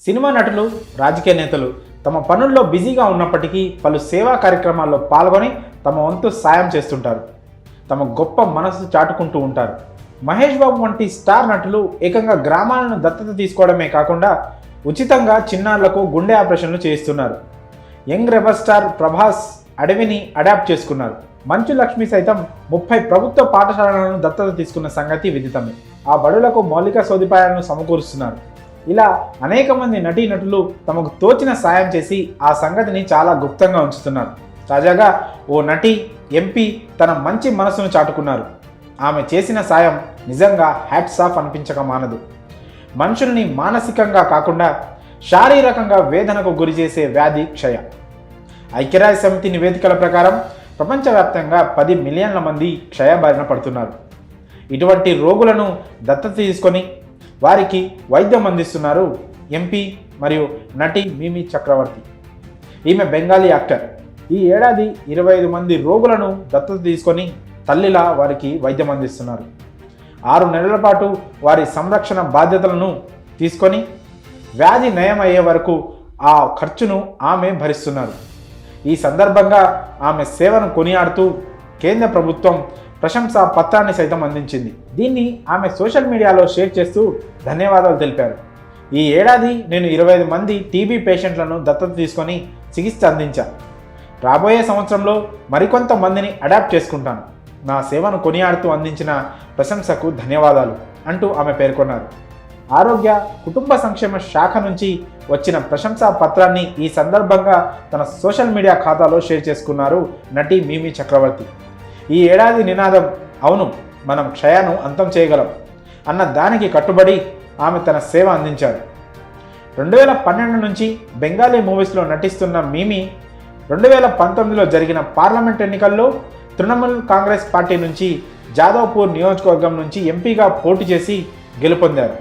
Cinema నటులు, రాజకీయ నేతలు తమ పనుల్లో బిజీగా ఉన్నప్పటికీ పలు సేవా కార్యక్రమాల్లో పాల్గొని తమ వంతు సాయం చేస్తుంటారు. తమ గొప్ప మనసు చాటుకుంటూ ఉంటారు. మహేష్ బాబు వంటి స్టార్ నటులు ఏకంగా గ్రామాలను దత్తత తీసుకోవడమే కాకుండా ఉచితంగా చిన్నారులకు గుండె ఆపరేషన్లు చేయిస్తున్నారు. యంగ్ రెబల్ స్టార్ ప్రభాస్ అడవిని అడాప్ట్ చేసుకున్నారు. మంచు లక్ష్మి సైతం 30 ప్రభుత్వ పాఠశాలలను దత్తత తీసుకున్న సంగతి విదితమే. ఆ బడులకు మౌలిక సదుపాయాలను సమకూరుస్తున్నారు. ఇలా అనేక మంది నటీనటులు తమకు తోచిన సాయం చేసి ఆ సంగతిని చాలా గుప్తంగా ఉంచుతున్నారు. తాజాగా ఓ నటి ఎంపీ తన మంచి మనసును చాటుకున్నారు. ఆమె చేసిన సాయం నిజంగా హ్యాట్స్ ఆఫ్ అనిపించక మానదు. మనుషుల్ని మానసికంగా కాకుండా శారీరకంగా వేదనకు గురి చేసే వ్యాధి క్షయ. ఐక్యరాజ్య సమితి నివేదికల ప్రకారం ప్రపంచవ్యాప్తంగా 10 మిలియన్ల మంది క్షయ బారిన పడుతున్నారు. ఇటువంటి రోగులను దత్తత తీసుకొని వారికి వైద్యం అందిస్తున్నారు ఎంపీ మరియు నటి మిమి చక్రవర్తి. ఈమె బెంగాలీ యాక్టర్. ఈ ఏడాది 25 మంది రోగులను దత్తత తీసుకొని తల్లిలా వారికి వైద్యం అందిస్తున్నారు. 6 నెలల పాటు వారి సంరక్షణ బాధ్యతలను తీసుకొని వ్యాధి నయం అయ్యే వరకు ఆ ఖర్చును ఆమె భరిస్తున్నారు. ఈ సందర్భంగా ఆమె సేవను కొనియాడుతూ కేంద్ర ప్రభుత్వం ప్రశంసా పత్రాన్ని సైతం అందించింది. దీన్ని ఆమె సోషల్ మీడియాలో షేర్ చేస్తూ ధన్యవాదాలు తెలిపారు. ఈ ఏడాది నేను 25 మంది టీబీ పేషెంట్లను దత్తత తీసుకొని చికిత్స అందించాను. రాబోయే సంవత్సరంలో మరికొంత మందిని అడాప్ట్ చేసుకుంటాను. నా సేవను కొనియాడుతూ అందించిన ప్రశంసకు ధన్యవాదాలు అంటూ ఆమె పేర్కొన్నారు. ఆరోగ్య కుటుంబ సంక్షేమ శాఖ నుంచి వచ్చిన ప్రశంసా పత్రాన్ని ఈ సందర్భంగా తన సోషల్ మీడియా ఖాతాలో షేర్ చేసుకున్నారు నటి మిమి చక్రవర్తి. ఈ ఏడాది నినాదం అవును మనం క్షయను అంతం చేయగలం అన్న దానికి కట్టుబడి ఆమె తన సేవ అందించారు. 2012 నుంచి బెంగాలీ మూవీస్లో నటిస్తున్న మిమి 2019లో జరిగిన పార్లమెంట్ ఎన్నికల్లో తృణమూల్ కాంగ్రెస్ పార్టీ నుంచి జాదవ్పూర్ నియోజకవర్గం నుంచి ఎంపీగా పోటీ చేసి గెలుపొందారు.